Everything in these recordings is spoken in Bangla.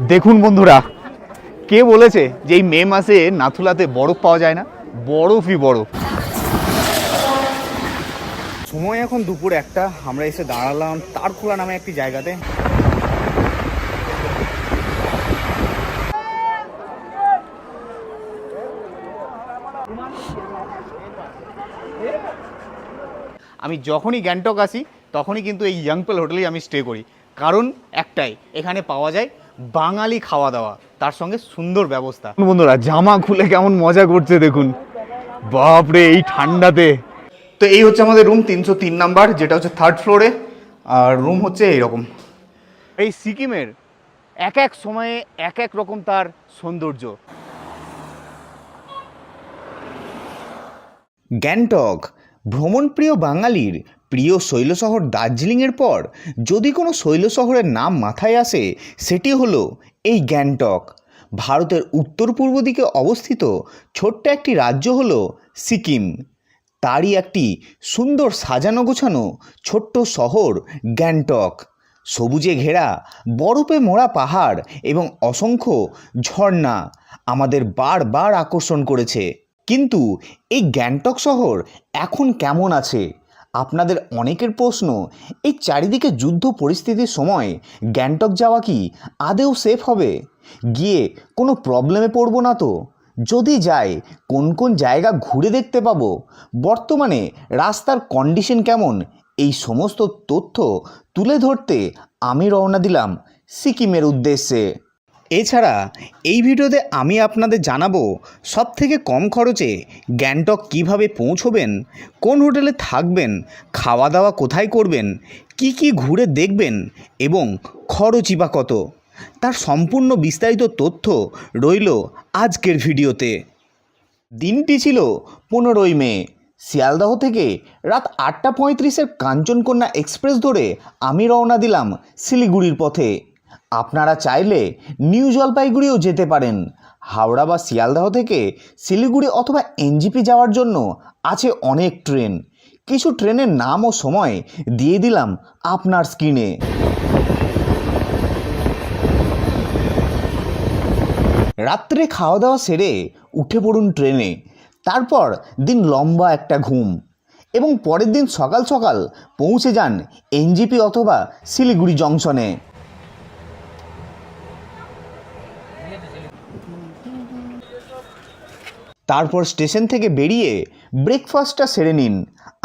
দেখুন বন্ধুরা, কে বলেছে যে এই মে মাসে নাথুলাতে বরফ পাওয়া যায় না? বরফই বরফ। সময় এখন দুপুর 1টা। আমরা এসে দাঁড়ালাম তারখোলা নামে একটি জায়গাতে। আমি যখনই গ্যাংটক আসি তখনই কিন্তু এই ইয়াংপেল হোটেলেই আমি স্টে করি, কারণ একটাই, এখানে পাওয়া যায় বাঙালি খাওয়া দাওয়া, তার সঙ্গে সুন্দর ব্যবস্থা। বন্ধুরা জামা খুলে কেমন মজা করছে দেখুন, বাপরে এই ঠান্ডাতে। তো এই হচ্ছে আমাদের রুম 303 নাম্বার, যেটা হচ্ছে 3rd ফ্লোরে। আর রুম হচ্ছে এইরকম। এই সিকিমের এক এক সময়ে এক এক রকম তার সৌন্দর্য। গ্যাংটক ভ্রমণপ্রিয় বাঙালির প্রিয় শৈল শহর দার্জিলিংয়ের পর যদি কোনো শৈল শহরের নাম মাথায় আসে সেটি হলো এই গ্যাংটক। ভারতের উত্তর পূর্ব দিকে অবস্থিত ছোট্ট একটি রাজ্য হলো সিকিম। তারই একটি সুন্দর সাজানো গোছানো ছোট্ট শহর গ্যাংটক। সবুজে ঘেরা বরফে মোড়া পাহাড় এবং অসংখ্য ঝর্ণা আমাদের বারবার আকর্ষণ করেছে। কিন্তু এই গ্যাংটক শহর এখন কেমন আছে? আপনাদের অনেকের প্রশ্ন, এই চারিদিকে যুদ্ধ পরিস্থিতির সময় গ্যাংটক যাওয়া কি আদেও সেফ হবে? গিয়ে কোনো প্রবলেমে পড়বো না তো? যদি যাই কোন কোন জায়গা ঘুরে দেখতে পাবো? বর্তমানে রাস্তার কন্ডিশন কেমন? এই সমস্ত তথ্য তুলে ধরতে আমি রওনা দিলাম সিকিমের উদ্দেশ্যে। এছাড়া এই ভিডিওতে আমি আপনাদের জানাবো সবথেকে কম খরচে গ্যাংটক কিভাবে পৌঁছবেন, কোন হোটেলে থাকবেন, খাওয়া দাওয়া কোথায় করবেন, কি কি ঘুরে দেখবেন এবং খরচই বা কত, তার সম্পূর্ণ বিস্তারিত তথ্য রইল আজকের ভিডিওতে। দিনটি ছিল 15ই মে। শিয়ালদহ থেকে রাত 8:35-এর কাঞ্চনকন্যা এক্সপ্রেস ধরে আমি রওনা দিলাম শিলিগুড়ির পথে। আপনারা চাইলে নিউ জলপাইগুড়িও যেতে পারেন। হাওড়া বা শিয়ালদহ থেকে শিলিগুড়ি অথবা এনজিপি যাওয়ার জন্য আছে অনেক ট্রেন। কিছু ট্রেনের নাম ও সময় দিয়ে দিলাম আপনার স্ক্রিনে। রাত্রে খাওয়া দাওয়া সেরে উঠে পড়ুন ট্রেনে। তারপর দিন লম্বা একটা ঘুম এবং পরের দিন সকাল সকাল পৌঁছে যান এনজিপি অথবা শিলিগুড়ি জংশনে। তারপর স্টেশন থেকে বেরিয়ে ব্রেকফাস্টটা সেরে নিন।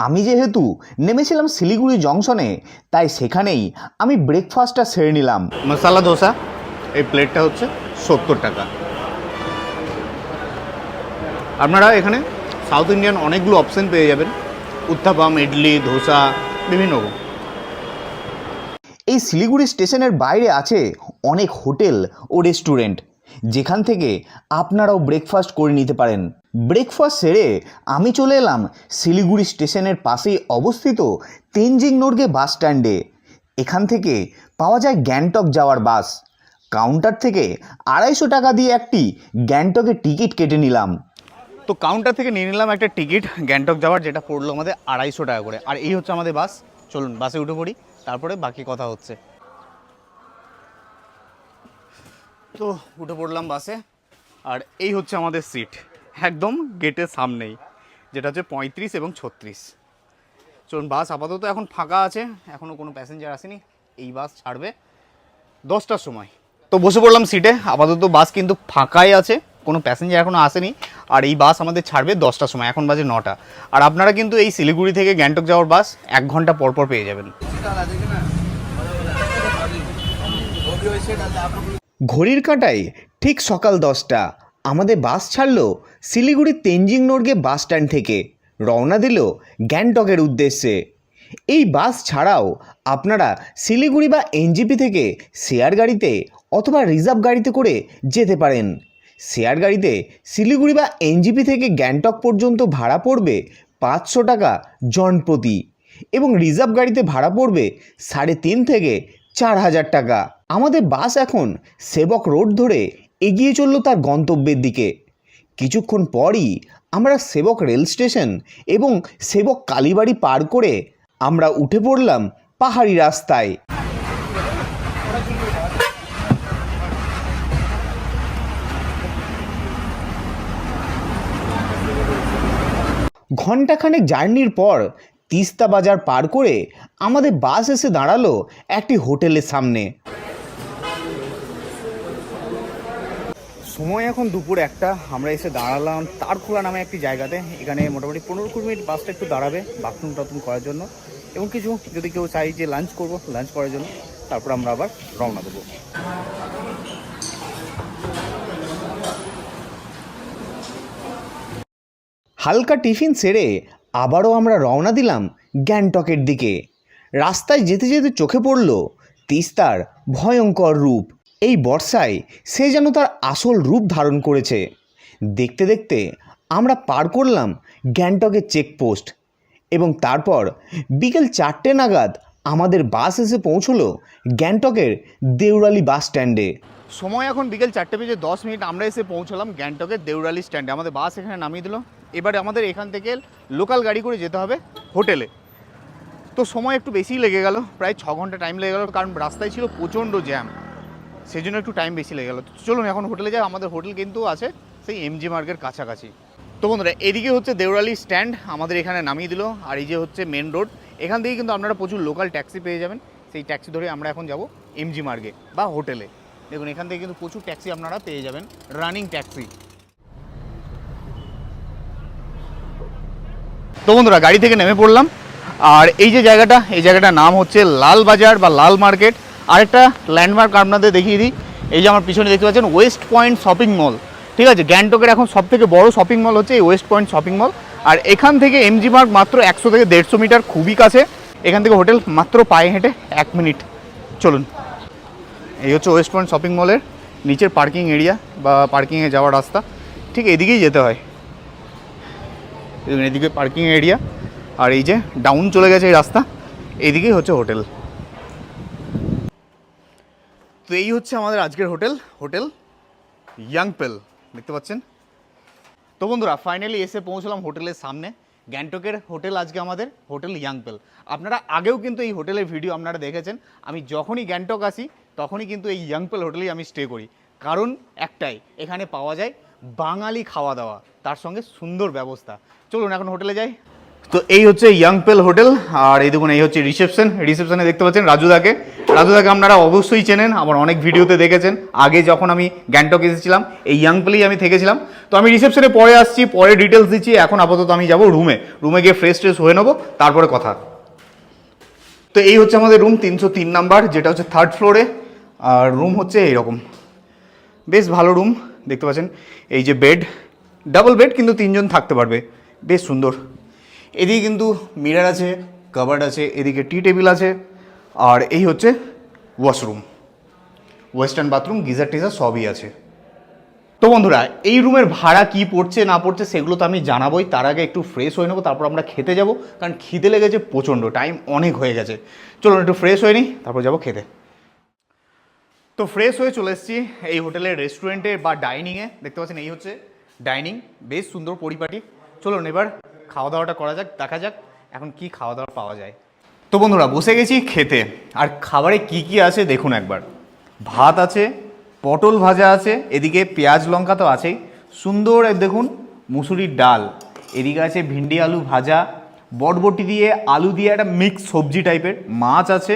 আমি যেহেতু নেমেছিলাম শিলিগুড়ি জংশনে, তাই সেখানেই আমি ব্রেকফাস্টটা সেরে নিলাম। মশলা দোসা, এই প্লেটটা হচ্ছে 70 টাকা। আপনারা এখানে সাউথ ইন্ডিয়ান অনেকগুলো অপশান পেয়ে যাবেন, উত্তাপাম, ইডলি, ধোসা, বিভিন্ন রকম। এই শিলিগুড়ি স্টেশনের বাইরে আছে অনেক হোটেল ও রেস্টুরেন্ট, যেখান থেকে আপনারাও ব্রেকফাস্ট করে নিতে পারেন। ব্রেকফাস্ট সেরে আমি চলে এলাম শিলিগুড়ি স্টেশনের পাশেই অবস্থিত তেনজিং নোরগে বাস স্ট্যান্ডে। এখান থেকে পাওয়া যায় গ্যাংটক যাওয়ার বাস। কাউন্টার থেকে 250 টাকা দিয়ে একটি গ্যাংটকের টিকিট কেটে নিলাম। তো কাউন্টার থেকে নিয়ে নিলাম একটা টিকিট গ্যাংটক যাওয়ার, যেটা পড়লো আমাদের 250 টাকা করে। আর এই হচ্ছে আমাদের বাস। চলুন বাসে উঠে পড়ি, তারপরে বাকি কথা হচ্ছে। তো উঠে পড়লাম বাসে, আর এই হচ্ছে আমাদের সিট, একদম গেটের সামনেই, যেটা হচ্ছে 35 এবং 36। চলুন, বাস আপাতত এখন ফাঁকা আছে, এখনও কোনো প্যাসেঞ্জার আসেনি। এই বাস ছাড়বে 10টার সময়। তো বসে পড়লাম সিটে। আপাতত বাস কিন্তু ফাঁকাই আছে, কোনো প্যাসেঞ্জার এখনও আসেনি। আর এই বাস আমাদের ছাড়বে 10টার সময়, এখন বাজে 9টা। আর আপনারা কিন্তু এই শিলিগুড়ি থেকে গ্যাংটক যাওয়ার বাস 1 ঘন্টা পর পর পেয়ে যাবেন। ঘড়ির কাঁটায় ঠিক সকাল 10টা আমাদের বাস ছাড়লো শিলিগুড়ির তেনজিং নোরগে বাস স্ট্যান্ড থেকে, রওনা দিল গ্যাংটকের উদ্দেশ্যে। এই বাস ছাড়াও আপনারা শিলিগুড়ি বা এনজিপি থেকে শেয়ার গাড়িতে অথবা রিজার্ভ গাড়িতে করে যেতে পারেন। শেয়ার গাড়িতে শিলিগুড়ি বা এনজিপি থেকে গ্যাংটক পর্যন্ত ভাড়া পড়বে 500 টাকা জনপ্রতি এবং রিজার্ভ গাড়িতে ভাড়া পড়বে 3.5 থেকে 4,000 টাকা। আমাদের বাস এখন সেবক রোড ধরে এগিয়ে চলল তার গন্তব্যের দিকে। কিছুক্ষণ পরই আমরা সেবক রেল স্টেশন এবং সেবক কালীবাড়ি পার করে আমরা উঠে পড়লাম পাহাড়ি রাস্তায়। ঘণ্টাখানেক জার্নির পর তিস্তা বাজার পার করে আমাদের বাস এসে দাঁড়ালো একটি হোটেলের সামনে। সময় এখন দুপুর 1টা। আমরা এসে দাঁড়ালাম তারখোলা নামে একটি জায়গাতে। এখানে মোটামুটি 15-20 মিনিট বাসটা একটু দাঁড়াবে বাথরুম টাথরুম করার জন্য, এবং কিছু যদি কেউ চাই যে লাঞ্চ করবো, লাঞ্চ করার জন্য। তারপর আমরা আবার রওনা দেবো। হালকা টিফিন সেরে আবারও আমরা রওনা দিলাম গ্যাংটকের দিকে। রাস্তায় যেতে যেতে চোখে পড়ল তিস্তার ভয়ঙ্কর রূপ। এই বর্ষায় সে যেন তার আসল রূপ ধারণ করেছে। দেখতে দেখতে আমরা পার করলাম গ্যাংটকের চেকপোস্ট, এবং তারপর বিকেল 4টে নাগাদ আমাদের বাস এসে পৌঁছলো গ্যাংটকের দেউরালি বাস স্ট্যান্ডে। সময় এখন বিকেল 4:10 আমরা এসে পৌঁছলাম গ্যাংটকের দেউরালি স্ট্যান্ডে। আমাদের বাস এখানে নামিয়ে দিল। এবারে আমাদের এখান থেকে লোকাল গাড়ি করে যেতে হবে হোটেলে। তো সময় একটু বেশিই লেগে গেল, প্রায় 6 ঘন্টা টাইম লেগে গেল, কারণ রাস্তায় ছিল প্রচণ্ড জ্যাম, সেই জন্য একটু টাইম বেশি লেগে গেল। চলুন এখন হোটেলে যাই। আমাদের হোটেল কিন্তু আছে সেই এমজি মার্গের কাছাকাছি। তো বন্ধুরা, এদিকে হচ্ছে দেউরালি স্ট্যান্ড, আমাদের এখানে নামিয়ে দিল। আর এই যে হচ্ছে মেন রোড, এখান থেকে কিন্তু আপনারা প্রচুর লোকাল ট্যাক্সি পেয়ে যাবেন। সেই ট্যাক্সি ধরে আমরা এখন যাব এমজি মার্গে বা হোটেলে। দেখুন এখান থেকে কিন্তু প্রচুর ট্যাক্সি আপনারা পেয়ে যাবেন, রানিং ট্যাক্সি। তো বন্ধুরা, গাড়ি থেকে নেমে পড়লাম। আর এই যে জায়গাটা, এই জায়গাটার নাম হচ্ছে লাল বাজার বা লাল মার্কেট। আরেকটা ল্যান্ডমার্ক আপনাদের দেখিয়ে দিই। এই যে আমার পিছনে দেখতে পাচ্ছেন ওয়েস্ট পয়েন্ট শপিং মল। ঠিক আছে, গ্যাংটকের এখন সবথেকে বড় শপিং মল হচ্ছে এই ওয়েস্ট পয়েন্ট শপিং মল। আর এখান থেকে এমজি মার্গ মাত্র 100 থেকে 150 মিটার, খুবই কাছে। এখান থেকে হোটেল মাত্র পায়ে হেঁটে 1 মিনিট। চলুন, এই হচ্ছে ওয়েস্ট পয়েন্ট শপিং মলের নিচের পার্কিং এরিয়া বা পার্কিংয়ে যাওয়ার রাস্তা। ঠিক এদিকেই যেতে হয়, এদিকে পার্কিং এরিয়া। আর এই যে ডাউন চলে গেছে এই রাস্তা, এইদিকেই হচ্ছে হোটেল। তো এই হচ্ছে আমাদের আজকের হোটেল, হোটেল ইয়াংপেল, দেখতে পাচ্ছেন। তো বন্ধুরা, ফাইনালি এসে পৌঁছলাম হোটেলের সামনে। গ্যাংটকের হোটেল আজকে আমাদের হোটেল ইয়াংপেল। আপনারা আগেও কিন্তু এই হোটেলের ভিডিও আপনারা দেখেছেন। আমি যখনই গ্যাংটক আসি তখনই কিন্তু এই ইয়াংপেল হোটেলেই আমি স্টে করি, কারণ একটাই, এখানে পাওয়া যায় বাঙালি খাওয়া দাওয়া, তার সঙ্গে সুন্দর ব্যবস্থা। চলুন এখন হোটেলে যাই। তো এই হচ্ছে ইয়াংপেল হোটেল। আর এই দেখুন, এই হচ্ছে রিসেপশন। রিসেপশনে দেখতে পাচ্ছেন রাজুদাকে। রাজুদাকে আপনারা অবশ্যই চেনেন, আমার অনেক ভিডিওতে দেখেছেন। আগে যখন আমি গ্যাংটক এসেছিলাম এই ইয়াংপেলেই আমি থেকেছিলাম। তো আমি রিসেপশনে পরে আসছি, পরে ডিটেলস দিচ্ছি। এখন আপাতত আমি যাব রুমে গিয়ে ফ্রেশ ট্রেশ হয়ে নেবো, তারপরে কথা। তো এই হচ্ছে আমাদের রুম 303 নাম্বার, যেটা হচ্ছে 3rd ফ্লোরে। আর রুম হচ্ছে এইরকম, বেশ ভালো রুম। দেখতে পাচ্ছেন এই যে বেড, ডাবল বেড, কিন্তু 3 জন থাকতে পারবে, বেশ সুন্দর। এদিকে কিন্তু মিরর আছে, কাবার্ড আছে, এদিকে টি টেবিল আছে। আর এই হচ্ছে washroom, western bathroom, geyser teaser সবই আছে। তো বন্ধুরা, এই রুমের ভাড়া কি পড়ছে না পড়ছে সেগুলো তো আমি জানাবোই। তার আগে একটু ফ্রেশ হয়ে নেবো, তারপর আমরা খেতে যাব, কারণ খিদে লেগেছে প্রচণ্ড, টাইম অনেক হয়ে গেছে। চলুন একটু ফ্রেশ হয়ে নিই, তারপর যাবো খেতে। তো ফ্রেশ হয়ে চলে এসেছি এই হোটেলের রেস্টুরেন্টে বা ডাইনিংয়ে। দেখতে পাচ্ছেন এই হচ্ছে ডাইনিং, বেশ সুন্দর পরিপাটি। চলুন এবার খাওয়া দাওয়াটা করা যাক, দেখা যাক এখন কি খাওয়া দাওয়া পাওয়া যায়। তো বন্ধুরা, বসে গেছি খেতে। আর খাবারে কি কি আছে দেখুন একবার। ভাত আছে, পটল ভাজা আছে, এদিকে পেঁয়াজ লঙ্কা তো আছেই, সুন্দর দেখুন মুসুরির ডাল, এদিকে আছে ভিন্ডি আলু ভাজা, বটবটি দিয়ে আলু দিয়ে একটা মিক্স সবজি টাইপের, মাছ আছে,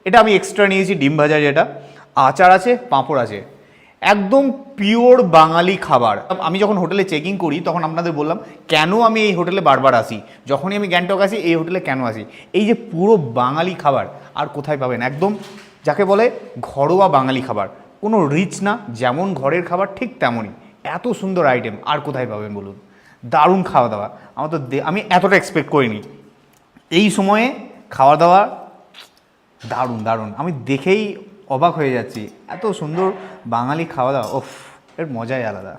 এটা আমি এক্সট্রা নিয়েছি, ডিম ভাজা যেটা, আচার আছে, পাঁপড় আছে, একদম পিওর বাঙালি খাবার। আমি যখন হোটেলে চেকিং করি তখন আপনাদের বললাম কেন আমি এই হোটেলে বারবার আসি, যখনই আমি গ্যাংটক আসি এই হোটেলে কেন আসি। এই যে পুরো বাঙালি খাবার আর কোথায় পাবেন, একদম যাকে বলে ঘরোয়া বাঙালি খাবার, কোনো রিচ না, যেমন ঘরের খাবার ঠিক তেমনই, এত সুন্দর আইটেম আর কোথায় পাবেন বলুন। দারুণ খাওয়া দাওয়া, আমার তো আমি এতটা এক্সপেক্ট করিনি। এই সময়ে খাওয়া দাওয়া দারুণ দারুণ, আমি দেখেই অবাক হয়ে যাচ্ছি, এত সুন্দর বাঙালি খাওয়া দাওয়া, ওফ, এর মজাই আলাদা।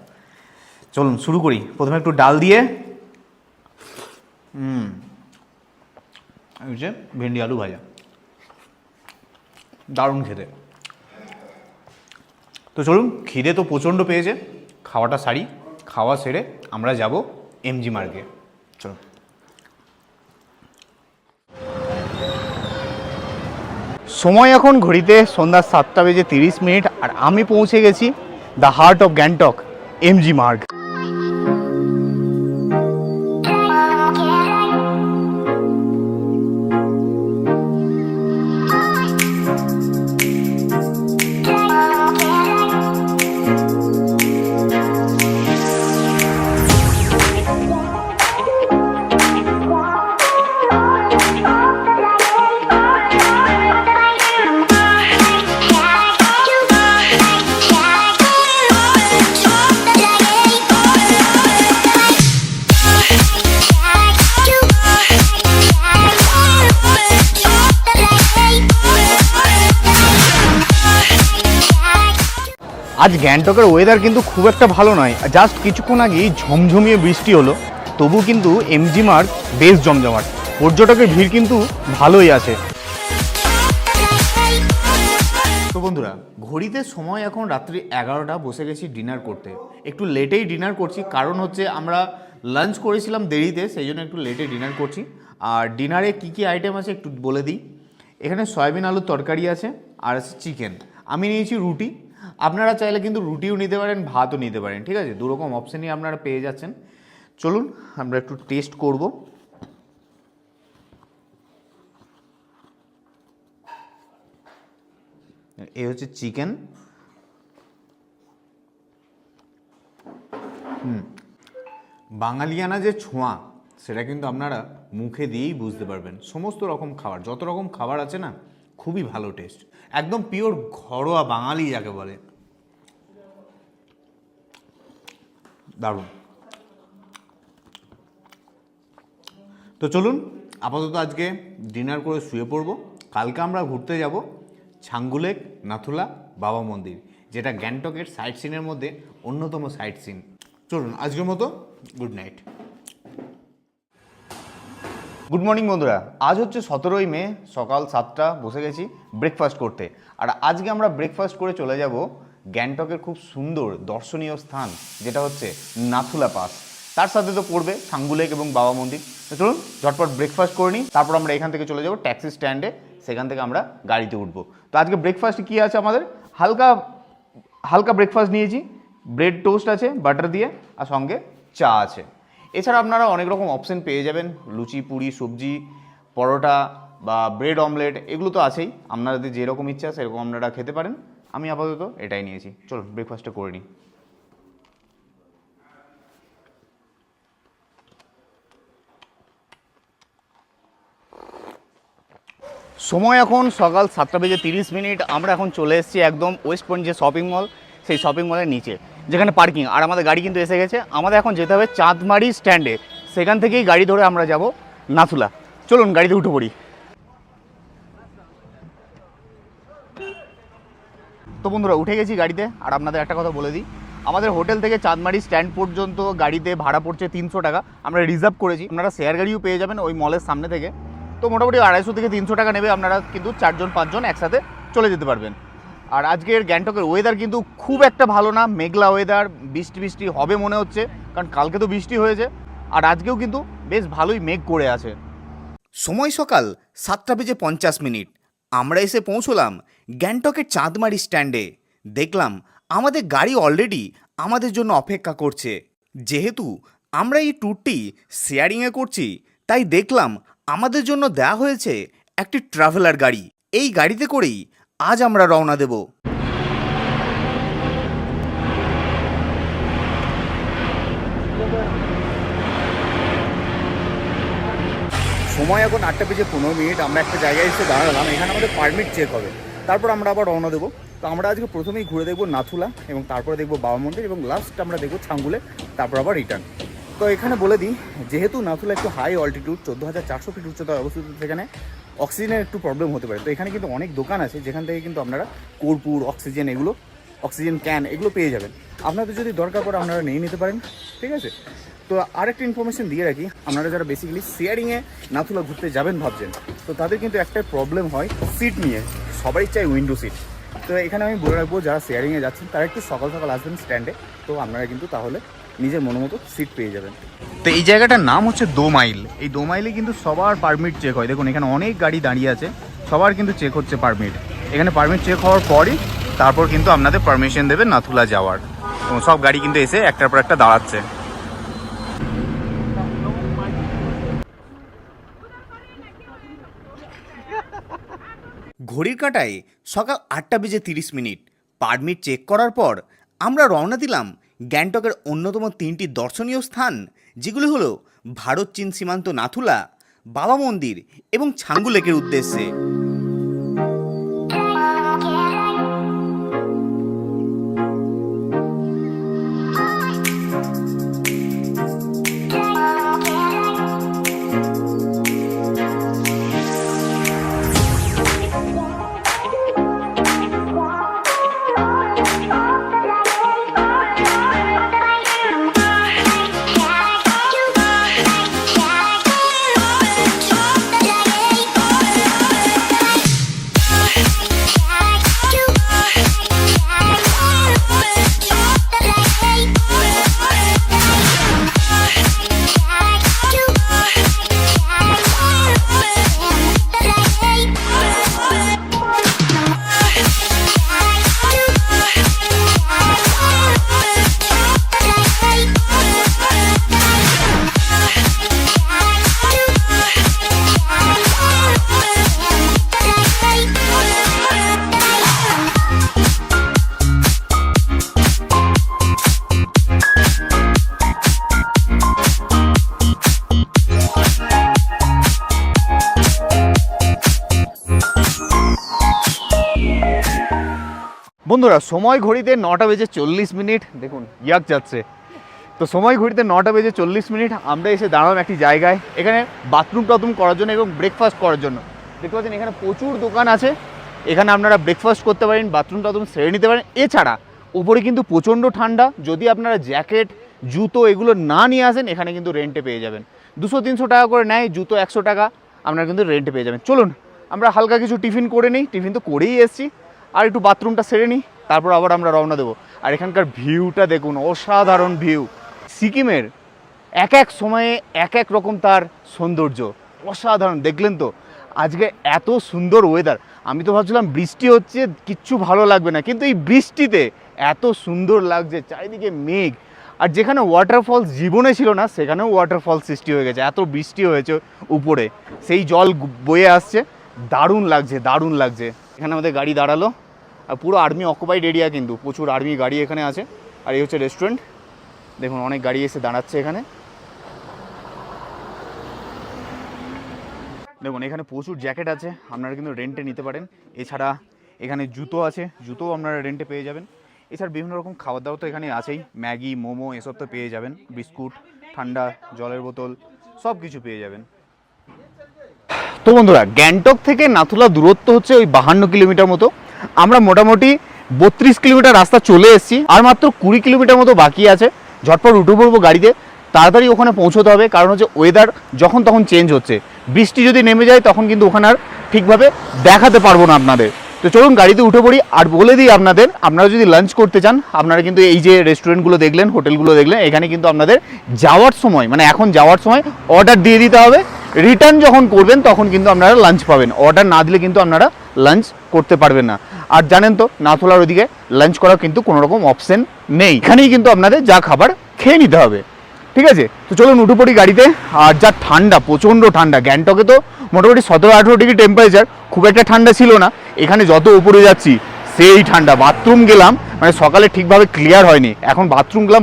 চলুন শুরু করি। প্রথমে একটু ডাল দিয়ে, হচ্ছে ভেন্ডি আলু ভাজা, দারুণ খেতে। তো চলুন, খিদে তো প্রচণ্ড পেয়েছে, খাওয়াটা সারি, খাওয়া সেরে আমরা যাব এমজি মার্গে। চলুন। সময় এখন ঘড়িতে সন্ধ্যা 7:30, আর আমি পৌঁছে গেছি the heart of Gangtok, MG Marg. আজ গ্যাংটকের ওয়েদার কিন্তু খুব একটা ভালো নয়, জাস্ট কিছুক্ষণ আগেই ঝমঝমিয়ে বৃষ্টি হলো, তবু কিন্তু এমজি মার্গ বেশ জমজমাট, পর্যটকের ভিড় কিন্তু ভালোই আছে। তো বন্ধুরা, ঘড়িতে সময় এখন রাত্রি 11টা, বসে গেছি ডিনার করতে। একটু লেটেই ডিনার করছি, কারণ হচ্ছে আমরা লাঞ্চ করেছিলাম দেরিতে, সেই জন্য একটু লেটে ডিনার করছি। আর ডিনারে কী কী আইটেম আছে একটু বলে দিই। এখানে সয়াবিন আলুর তরকারি আছে, আর আছে চিকেন। আমি নিয়েছি রুটি, আপনারা চাইলে কিন্তু রুটিও নিতে পারেন, ভাতও নিতে পারেন, ঠিক আছে, দুরকম অপশানই আপনারা পেয়ে যাচ্ছেন। চলুন আমরা একটু টেস্ট করব। এই হচ্ছে চিকেন। বাঙালিয়ানা যে ছোঁয়া, সেটা কিন্তু আপনারা মুখে দিয়েই বুঝতে পারবেন। সমস্ত রকম খাবার, যত রকম খাবার আছে না, খুবই ভালো টেস্ট, একদম পিওর ঘরোয়া বাঙালি যাকে বলে, দারুণ। তো চলুন আপাতত আজকে ডিনার করে শুয়ে পড়ব। কালকে আমরা ঘুরতে যাব ছাঙ্গু লেক, নাথুলা, বাবা মন্দির, যেটা গ্যাংটকের সাইট সিনের মধ্যে অন্যতম সাইট সিন। চলুন আজকের মতো গুড নাইট। গুড মর্নিং বন্ধুরা, আজ হচ্ছে 17ই মে, সকাল 7টা, বসে গেছি ব্রেকফাস্ট করতে। আর আজকে আমরা ব্রেকফাস্ট করে চলে যাব গ্যাংটকের খুব সুন্দর দর্শনীয় স্থান, যেটা হচ্ছে নাথুলা পাস। তার সাথে তো পড়বে ছাঙ্গু লেক এবং বাবা মন্দির। তো চলুন ঝটপট ব্রেকফাস্ট করে নিই, তারপর আমরা এখান থেকে চলে যাব ট্যাক্সি স্ট্যান্ডে, সেখান থেকে আমরা গাড়িতে উঠবো। তো আজকে ব্রেকফাস্টে কী আছে আমাদের, হালকা হালকা ব্রেকফাস্ট নিয়েছি, ব্রেড টোস্ট আছে বাটার দিয়ে, আর সঙ্গে চা আছে। এছাড়া আপনারা অনেক রকম অপশন পেয়ে যাবেন, লুচি, পুরি, সবজি, পরোটা বা ব্রেড অমলেট, এগুলো তো আছেই। আপনাদের যেরকম ইচ্ছা সেরকম আপনারা খেতে পারেন। আমি আপাতত এটাই নিয়েছি। চলুন ব্রেকফাস্টটা করে নিই। সময় এখন সকাল 7:30। আমরা এখন চলে এসেছি একদম ওয়েস্ট পয়েন্ট যে শপিং মল, সেই শপিং মলের নিচে, যেখানে পার্কিং। আর আমাদের গাড়ি কিন্তু এসে গেছে। আমাদের এখন যেতে হবে চাঁদমারি স্ট্যান্ডে, সেখান থেকেই গাড়ি ধরে আমরা যাব নাথুলা। চলুন গাড়িতে উঠে পড়ি। তো বন্ধুরা, উঠে গেছি গাড়িতে। আর আপনাদের একটা কথা বলে দিই, আমাদের হোটেল থেকে চাঁদমারি স্ট্যান্ড পর্যন্ত গাড়িতে ভাড়া পড়ছে 300 টাকা। আমরা রিজার্ভ করেছি, আপনারা শেয়ার গাড়িও পেয়ে যাবেন ওই মলের সামনে থেকে। তো মোটামুটি 250 থেকে 300 টাকা নেবে, আপনারা কিন্তু 4-5 জন একসাথে চলে যেতে পারবেন। আর আজকের গ্যাংটকের ওয়েদার কিন্তু খুব একটা ভালো না, মেঘলা ওয়েদার, বৃষ্টি বৃষ্টি হবে মনে হচ্ছে, কারণ কালকে তো বৃষ্টি হয়েছে। আর আজকেও কিন্তু বেশ ভালোই মেঘ করে আছে। সময় সকাল 7:50। আমরা এসে পৌঁছলাম গ্যাংটকের চাঁদমারি স্ট্যান্ডে। দেখলাম আমাদের গাড়ি অলরেডি আমাদের জন্য অপেক্ষা করছে। যেহেতু আমরা এই ট্যুরটি শেয়ারিংয়ে করছি, তাই দেখলাম আমাদের জন্য দেওয়া হয়েছে একটি ট্রাভেলার গাড়ি। এই গাড়িতে করেই আজ আমরা রওনা দেব। সময় এখন 8:15। আমরা একটা জায়গায় এসে দাঁড়ালাম, এখানে আমাদের পারমিট চেক হবে, তারপর আমরা আবার রওনা দেবো। তো আমরা আজকে প্রথমেই ঘুরে দেখবো নাথুলা, এবং তারপরে দেখবো বাবা মন্দির, এবং লাস্ট আমরা দেখবো ছাঙ্গু লেক, তারপর আবার রিটার্ন। তো এখানে বলে দিই, যেহেতু নাথুলা একটু হাই অল্টিটিউড, 14,400 ফিট উচ্চতায় অবস্থিত, সেখানে অক্সিজেনের একটু প্রবলেম হতে পারে। তো এখানে কিন্তু অনেক দোকান আছে, যেখান থেকে কিন্তু আপনারা কর্পূর, অক্সিজেন, এগুলো অক্সিজেন ক্যান এগুলো পেয়ে যাবেন। আপনাদের যদি দরকার পড়ে আপনারা নিয়ে নিতে পারেন, ঠিক আছে। তো আরেকটা ইনফরমেশন দিয়ে রাখি, আপনারা যারা বেসিক্যালি শেয়ারিংয়ে নাথুলা ঘুরতে যাবেন ভাবছেন, তো তাদের কিন্তু একটা প্রবলেম হয় সিট নিয়ে, সবাই চাই উইন্ডো সিট। তো এখানে আমি বলে রাখবো, যারা শেয়ারিংয়ে যাচ্ছেন তারা একটু সকাল সকাল আসবেন স্ট্যান্ডে, তো আপনারা কিন্তু তাহলে নিজের মতো সিট পেয়ে যাবেন। তো এই জায়গাটার নাম হচ্ছে 2 মাইল। এই 2 মাইলে কিন্তু সবার পারমিট চেক হয়। দেখুন এখানে অনেক গাড়ি দাঁড়িয়ে আছে, সবার কিন্তু চেক হচ্ছে পারমিট। এখানে পারমিট চেক হওয়ার পরই তারপর কিন্তু আপনাদের পারমিশন দেবে নাথুলা যাওয়ার। এবং সব গাড়ি কিন্তু এসে একটার পর একটা দাঁড়াচ্ছে। ঘড়ির কাঁটায় সকাল 8:30। পারমিট চেক করার পর আমরা রওনা দিলাম গ্যাংটকের অন্যতম 3টি দর্শনীয় স্থান, যেগুলো হলো ভারত চীন সীমান্ত নাথুলা, বাবা মন্দির এবং ছাঙ্গু লেকের উদ্দেশ্যে। বন্ধুরা সময় ঘড়িতে 9:40 দেখুন ইয়াক যাচ্ছে। তো সময় ঘড়িতে 9:40 আমরা এসে দাঁড়ালাম একটি জায়গায়, এখানে বাথরুম টাথরুম করার জন্য এবং ব্রেকফাস্ট করার জন্য। দেখতে পাচ্ছেন এখানে প্রচুর দোকান আছে, এখানে আপনারা ব্রেকফাস্ট করতে পারেন, বাথরুম টাথরুম সেরে নিতে পারেন। এছাড়া উপরে কিন্তু প্রচণ্ড ঠান্ডা, যদি আপনারা জ্যাকেট জুতো এগুলো না নিয়ে আসেন এখানে কিন্তু রেন্টে পেয়ে যাবেন। 200-300 টাকা করে নেয়, জুতো 100 টাকা আপনারা কিন্তু রেন্টে পেয়ে যাবেন। চলুন আমরা হালকা কিছু টিফিন করে নিই, টিফিন তো করেই এসেছি, আর একটু বাথরুমটা সেরে নিই, তারপর আবার আমরা রওনা দেবো। আর এখানকার ভিউটা দেখুন, অসাধারণ ভিউ। সিকিমের এক এক সময়ে এক এক রকম তার সৌন্দর্য, অসাধারণ। দেখলেন তো আজকে এত সুন্দর ওয়েদার, আমি তো ভাবছিলাম বৃষ্টি হচ্ছে কিচ্ছু ভালো লাগবে না, কিন্তু এই বৃষ্টিতে এত সুন্দর লাগছে, চারিদিকে মেঘ। আর যেখানে ওয়াটারফলস জীবনে ছিল না সেখানেও ওয়াটারফল সৃষ্টি হয়ে গেছে, এত বৃষ্টি হয়েছে উপরে, সেই জল বয়ে আসছে, দারুণ লাগছে দারুণ লাগছে। এখানে আমাদের গাড়ি দাঁড়ালো, আর পুরো আর্মি অকুপাইড এরিয়া, কিন্তু প্রচুর আর্মি গাড়ি এখানে আছে। আর এই হচ্ছে রেস্টুরেন্ট, দেখুন অনেক গাড়ি এসে দাঁড়াচ্ছে এখানে। দেখুন এখানে প্রচুর জ্যাকেট আছে, আপনারা কিন্তু রেন্টে নিতে পারেন। এছাড়া এখানে জুতো আছে, জুতোও আপনারা রেন্টে পেয়ে যাবেন। এছাড়া বিভিন্ন রকম খাবার দাবার তো এখানে আছেই, ম্যাগি মোমো এসব তো পেয়ে যাবেন, বিস্কুট ঠান্ডা জলের বোতল সব কিছু পেয়ে যাবেন। তো বন্ধুরা গ্যাংটক থেকে নাথুলা দূরত্ব হচ্ছে ওই 52 কিলোমিটার মতো। আমরা মোটামুটি 32 কিলোমিটার রাস্তা চলে এসেছি, আর মাত্র 20 কিলোমিটার মতো বাকি আছে। ঝটপট উঠে পড়বো গাড়িতে, তাড়াতাড়ি ওখানে পৌঁছতে হবে, কারণ হচ্ছে ওয়েদার যখন তখন চেঞ্জ হচ্ছে। বৃষ্টি যদি নেমে যায় তখন কিন্তু ওখানে আর ঠিকভাবে দেখাতে পারবো না আপনাদের। তো চলুন গাড়িতে উঠে পড়ি। আর বলে দিই আপনাদের, আপনারা যদি লাঞ্চ করতে চান আপনারা কিন্তু এই যে রেস্টুরেন্টগুলো দেখলেন, হোটেলগুলো দেখলেন, এখানে কিন্তু আপনাদের যাওয়ার সময় মানে এখন যাওয়ার সময় অর্ডার দিয়ে দিতে হবে। রিটার্ন যখন করবেন তখন কিন্তু আপনারা লাঞ্চ পাবেন, অর্ডার না দিলে কিন্তু আপনারা লাঞ্চ করতে পারবেন না। আর জানেন তো নাথুলার ওদিকে লাঞ্চ করার কিন্তু কোনো রকম অপশন নেই, এখানেই কিন্তু আপনাদের যা খাবার খেয়ে নিতে হবে, ঠিক আছে। তো চলুন উঠে পড়ি গাড়িতে। আর যা ঠান্ডা, প্রচণ্ড ঠান্ডা। গ্যাংটকে তো মোটামুটি 17-18 ডিগ্রি টেম্পারেচার, খুব একটা ঠান্ডা ছিল না। এখানে যত উপরে যাচ্ছি সেই ঠান্ডা। বাথরুম গেলাম, মানে সকালে ঠিকভাবে ক্লিয়ার হয়নি, এখন বাথরুম গেলাম,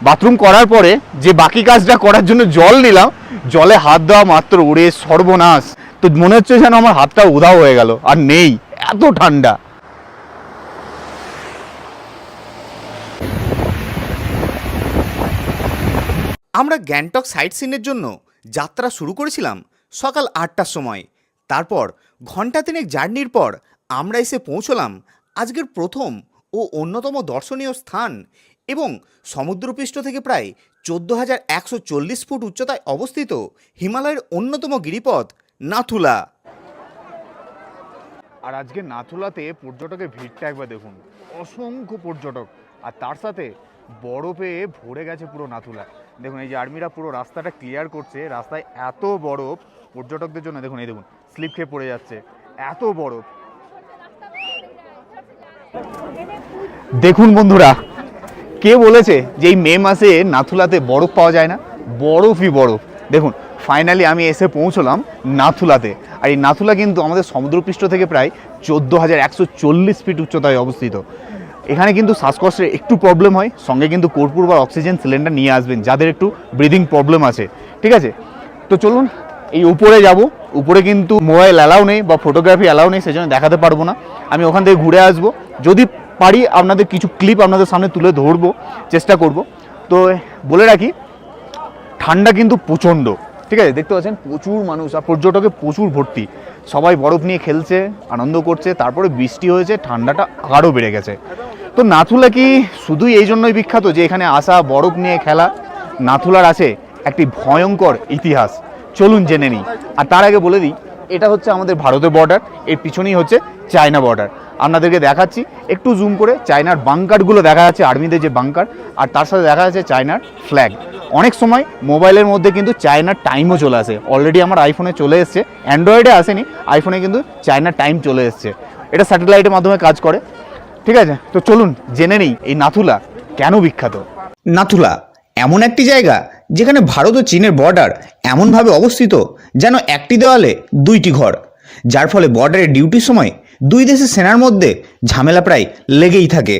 বাথরুম করার পরে যে বাকি কাজটা করার জন্য জল নিলাম, জলে হাত দেওয়া মাত্র ওরে সর্বনাশ। তো মনে হচ্ছে যেন আমার হাতটা উধাও হয়ে গেল, আর নেই, এত ঠান্ডা। আমরা গ্যাংটক সাইট সিনের জন্য যাত্রা শুরু করেছিলাম সকাল 8টার সময়। তারপর ঘন্টা তিনেক জার্নির পর আমরা এসে পৌঁছলাম আজকের প্রথম ও অন্যতম দর্শনীয় স্থান এবং সমুদ্রপৃষ্ঠ থেকে প্রায় 14,140 ফুট উচ্চতায় অবস্থিত হিমালয়ের অন্যতম গিরিপথ নাথুলা। আর আজকে নাথুলাতে পর্যটকের ভিড়টা একবার দেখুন, অসংখ্য পর্যটক, আর তার সাথে বরফে ভরে গেছে পুরো নাথুলা। দেখুন এই যে আর্মিরা পুরো রাস্তাটা ক্লিয়ার করছে, রাস্তায় এত বরফ পর্যটকদের জন্য। দেখুন এই দেখুন স্লিপ খেয়ে পড়ে যাচ্ছে, এত বরফ। দেখুন বন্ধুরা, কে বলেছে যে এই মে মাসে নাথুলাতে বরফ পাওয়া যায় না? বরফই বরফ। দেখুন ফাইনালি আমি এসে পৌঁছলাম নাথুলাতে। আর এই নাথুলা কিন্তু আমাদের সমুদ্রপৃষ্ঠ থেকে প্রায় 14,140 ফিট উচ্চতায় অবস্থিত। এখানে কিন্তু শ্বাসকষ্টের একটু প্রবলেম হয়, সঙ্গে কিন্তু কর্পূর বা অক্সিজেন সিলিন্ডার নিয়ে আসবেন যাদের একটু ব্রিদিং প্রবলেম আছে, ঠিক আছে। তো চলুন এই উপরে যাব। উপরে কিন্তু মোবাইল অ্যালাউ নেই বা ফটোগ্রাফি অ্যালাউ নেই, সেজন্য দেখাতে পারবো না। আমি ওখান থেকে ঘুরে আসবো, যদি পারি আপনাদের কিছু ক্লিপ আপনাদের সামনে তুলে ধরবো, চেষ্টা করব। তো বলে রাখি ঠান্ডা কিন্তু প্রচণ্ড, ঠিক আছে। দেখতে পাচ্ছেন প্রচুর মানুষ আর পর্যটকে প্রচুর ভর্তি, সবাই বরফ নিয়ে খেলছে, আনন্দ করছে। তারপরে বৃষ্টি হয়েছে, ঠান্ডাটা আরও বেড়ে গেছে। তো নাথুলা কি শুধুই এই জন্যই বিখ্যাত যে এখানে আসা, বরফ নিয়ে খেলা? নাথুলার আছে একটি ভয়ঙ্কর ইতিহাস, চলুন জেনে নিই। আর তার আগে বলে দিই, এটা হচ্ছে আমাদের ভারতের বর্ডার, এর পিছনেই হচ্ছে চায়না বর্ডার। আপনাদেরকে দেখাচ্ছি একটু জুম করে, চায়নার বাংকারগুলো দেখা যাচ্ছে, আর্মিদের যে বাংকার, আর তার সাথে দেখা যাচ্ছে চায়নার ফ্ল্যাগ। অনেক সময় মোবাইলের মধ্যে কিন্তু চায়নার টাইমও চলে আসে, অলরেডি আমার আইফোনে চলে এসছে, অ্যান্ড্রয়েডে আসেনি, আইফোনে কিন্তু চায়নার টাইম চলে এসছে। এটা স্যাটেলাইটের মাধ্যমে কাজ করে, ঠিক আছে। তো চলুন জেনে নিই এই নাথুলা কেন বিখ্যাত। নাথুলা এমন একটি জায়গা যেখানে ভারত ও চীনের বর্ডার এমনভাবে অবস্থিত যেন একটি দেওয়ালে দুইটি ঘর, যার ফলে বর্ডারের ডিউটির সময় দুই দেশের সেনার মধ্যে ঝামেলা প্রায় লেগেই থাকে।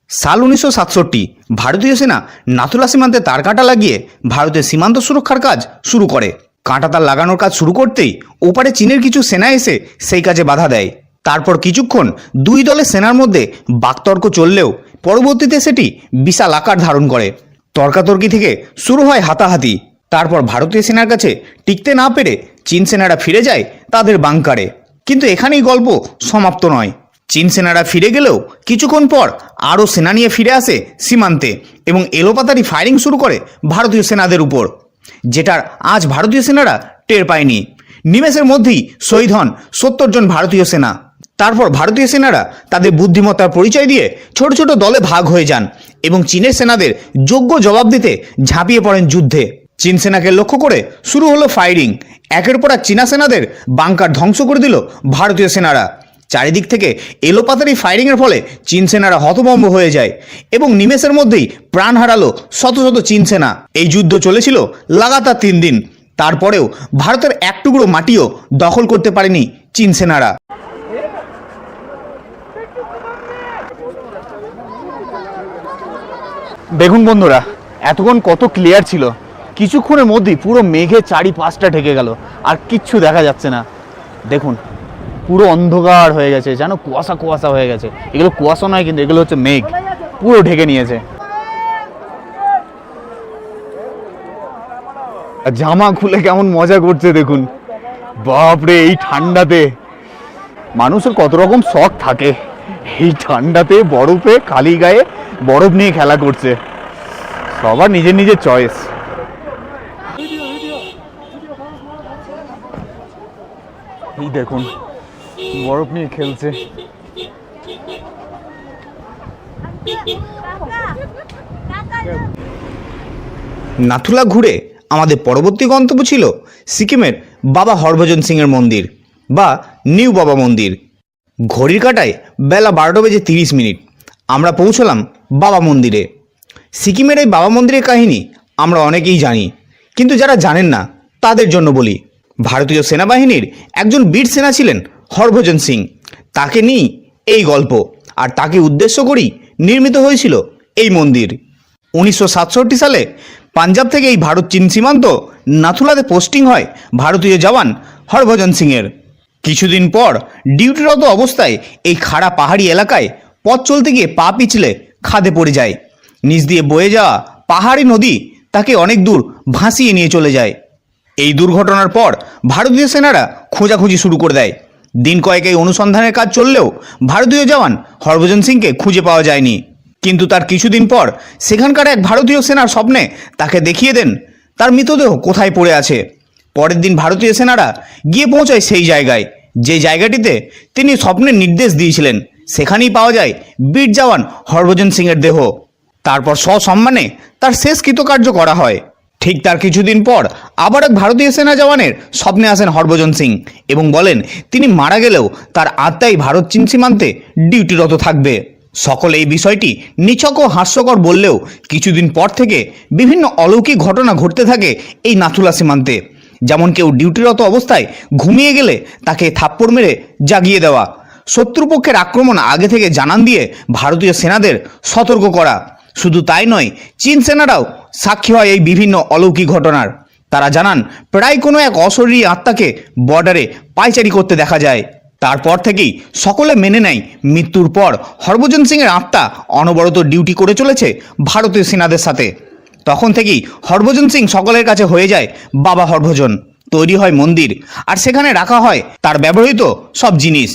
সাল 1967 ভারতীয় সেনা নাথুলা সীমান্তে তার কাঁটা লাগিয়ে ভারতের সীমান্ত সুরক্ষার কাজ শুরু করে। কাঁটা তার লাগানোর কাজ শুরু করতেই ওপারে চীনের কিছু সেনা এসে সেই কাজে বাধা দেয়। তারপর কিছুক্ষণ দুই দলের সেনার মধ্যে বাকতর্ক চললেও পরবর্তীতে সেটি বিশাল আকার ধারণ করে। তর্কাতর্কি থেকে শুরু হয় হাতাহাতি। তারপর ভারতীয় সেনার কাছে টিকতে না পেরে চীন সেনারা ফিরে যায় তাদের বাংকারে। কিন্তু এখানেই গল্প সমাপ্ত নয়। চীন সেনারা ফিরে গেলেও কিছুক্ষণ পর আরও সেনা নিয়ে ফিরে আসে সীমান্তে এবং এলোপাতাড়ি ফায়ারিং শুরু করে ভারতীয় সেনাদের উপর, যেটার আজ ভারতীয় সেনারা টের পায়নি। নিমেষের মধ্যেই শহীদ হন 70 জন ভারতীয় সেনা। তারপর ভারতীয় সেনারা তাদের বুদ্ধিমত্তার পরিচয় দিয়ে ছোট ছোট দলে ভাগ হয়ে যান এবং চীনের সেনাদের যোগ্য জবাব দিতে ঝাঁপিয়ে পড়েন যুদ্ধে। চীন সেনাকে লক্ষ্য করে শুরু হলো ফায়ারিং। একের পর এক চীনা সেনাদের বাংকার ধ্বংস করে দিল ভারতীয় সেনারা। চারিদিক থেকে এলোপাতাড়ি ফায়ারিংয়ের ফলে চীন সেনারা হতভম্ব হয়ে যায় এবং নিমেষের মধ্যেই প্রাণ হারালো শত শত চীন সেনা। এই যুদ্ধ চলেছিল লাগাতার 3 দিন। তারপরেও ভারতের এক টুকরো মাটিও দখল করতে পারেনি চীন সেনারা। দেখুন বন্ধুরা, এতক্ষণ কত ক্লিয়ার ছিল, কিছুক্ষণের মধ্যেই পুরো মেঘে চারিপাশটা ঢেকে গেল, আর কিচ্ছু দেখা যাচ্ছে না। দেখুন পুরো অন্ধকার হয়ে গেছে, যেন কুয়াশা কুয়াশা হয়ে গেছে। এগুলো কুয়াশা নয়, কিন্তু এগুলো হচ্ছে মেঘ, পুরো ঢেকে নিয়েছে। জামা খুলে কেমন মজা করছে দেখুন। বাপরে, এই ঠান্ডাতে মানুষের কত রকম শখ থাকে। এই ঠান্ডাতে বরফে খালি গায়ে বরফ নিয়ে খেলা করছে। সবার নিজের নিজের চয়েস। এই দেখুন বরফ নিয়ে খেলছে। নাথুলা ঘুরে আমাদের পরবর্তী গন্তব্য ছিল সিকিমের বাবা হরভজন সিংয়ের মন্দির বা নিউ বাবা মন্দির। ঘড়ির কাঁটায় বেলা 12:30 আমরা পৌঁছলাম বাবা মন্দিরে। সিকিমের এই বাবা মন্দিরের কাহিনী আমরা অনেকেই জানি, কিন্তু যারা জানেন না তাদের জন্য বলি। ভারতীয় সেনাবাহিনীর একজন বীর সেনা ছিলেন হরভজন সিং। তাকে নিয়ে এই গল্প, আর তাকে উদ্দেশ্য করেই নির্মিত হয়েছিল এই মন্দির। 1967 সালে পাঞ্জাব থেকে এই ভারত চীন সীমান্ত নাথুলাতে পোস্টিং হয় ভারতীয় জওয়ান হরভজন সিংয়ের। কিছুদিন পর ডিউটিরত অবস্থায় এই খাড়া পাহাড়ি এলাকায় পথ চলতে গিয়ে পা পিছলে খাদে পড়ে যায়। নিচ দিয়ে বয়ে যাওয়া পাহাড়ি নদী তাকে অনেক দূর ভাসিয়ে নিয়ে চলে যায়। এই দুর্ঘটনার পর ভারতীয় সেনারা খোঁজাখুঁজি শুরু করে দেয়। দিন কয়েক এই অনুসন্ধানের কাজ চললেও ভারতীয় জওয়ান হরভজন সিংকে খুঁজে পাওয়া যায়নি। কিন্তু তার কিছুদিন পর সেখানকার এক ভারতীয় সেনার স্বপ্নে তাকে দেখিয়ে দেন তার মৃতদেহ কোথায় পড়ে আছে। পরের দিন ভারতীয় সেনারা গিয়ে পৌঁছায় সেই জায়গায়, যে জায়গাটিতে তিনি স্বপ্নের নির্দেশ দিয়েছিলেন। সেখানেই পাওয়া যায় বীর জওয়ান হরভজন সিংয়ের দেহ। তারপর সসম্মানে তার শেষ কৃতকার্য করা হয়। ঠিক তার কিছুদিন পর আবার এক ভারতীয় সেনা জওয়ানের স্বপ্নে আসেন হরভজন সিং এবং বলেন তিনি মারা গেলেও তার আত্মাই ভারত চীন সীমান্তে ডিউটিরত থাকবে। সকলে এই বিষয়টি নিছক ও হাস্যকর বললেও কিছুদিন পর থেকে বিভিন্ন অলৌকিক ঘটনা ঘটতে থাকে এই নাথুলা সীমান্তে। যেমন কেউ ডিউটিরত অবস্থায় ঘুমিয়ে গেলে তাকে থাপ্পড় মেরে জাগিয়ে দেওয়া, শত্রুপক্ষের আক্রমণ আগে থেকে জানান দিয়ে ভারতীয় সেনাদের সতর্ক করা। শুধু তাই নয়, চীন সেনারাও সাক্ষী হয় এই বিভিন্ন অলৌকিক ঘটনার। তারা জানান প্রায় কোনো এক অশরীরী আত্মাকে বর্ডারে পায়চারি করতে দেখা যায়। তারপর থেকেই সকলে মেনে নেয় মৃত্যুর পর হরভজন সিংয়ের আত্মা অনবরত ডিউটি করে চলেছে ভারতীয় সেনাদের সাথে। তখন থেকেই হরভজন সিং সকলের কাছে হয়ে যায় বাবা হরভজন। তৈরি হয় মন্দির, আর সেখানে রাখা হয় তার ব্যবহৃত সব জিনিস,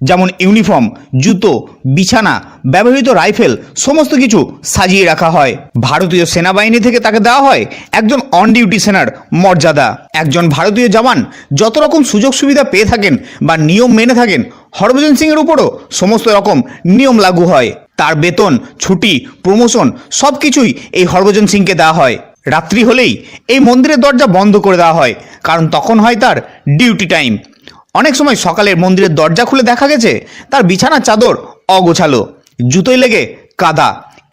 যেমন ইউনিফর্ম, জুতো, বিছানা, ব্যবহৃত রাইফেল, সমস্ত কিছু সাজিয়ে রাখা হয়। ভারতীয় সেনাবাহিনী থেকে তাকে দেওয়া হয় একজন অন ডিউটি সেনার মর্যাদা। একজন ভারতীয় জওয়ান যত রকম সুযোগ সুবিধা পেয়ে থাকেন বা নিয়ম মেনে থাকেন, হরভজন সিংয়ের উপরও সমস্ত রকম নিয়ম লাগু হয়। তার বেতন, ছুটি, প্রমোশন সব কিছুই এই হরভজন সিংকে দেওয়া হয়। রাত্রি হলেই এই মন্দিরের দরজা বন্ধ করে দেওয়া হয়, কারণ তখন হয় তার ডিউটি টাইম। অনেক সময় সকালের মন্দিরের দরজা খুলে দেখা গেছে তার বিছানার চাদর অগোছালো, জুতোয় লেগে কাদা,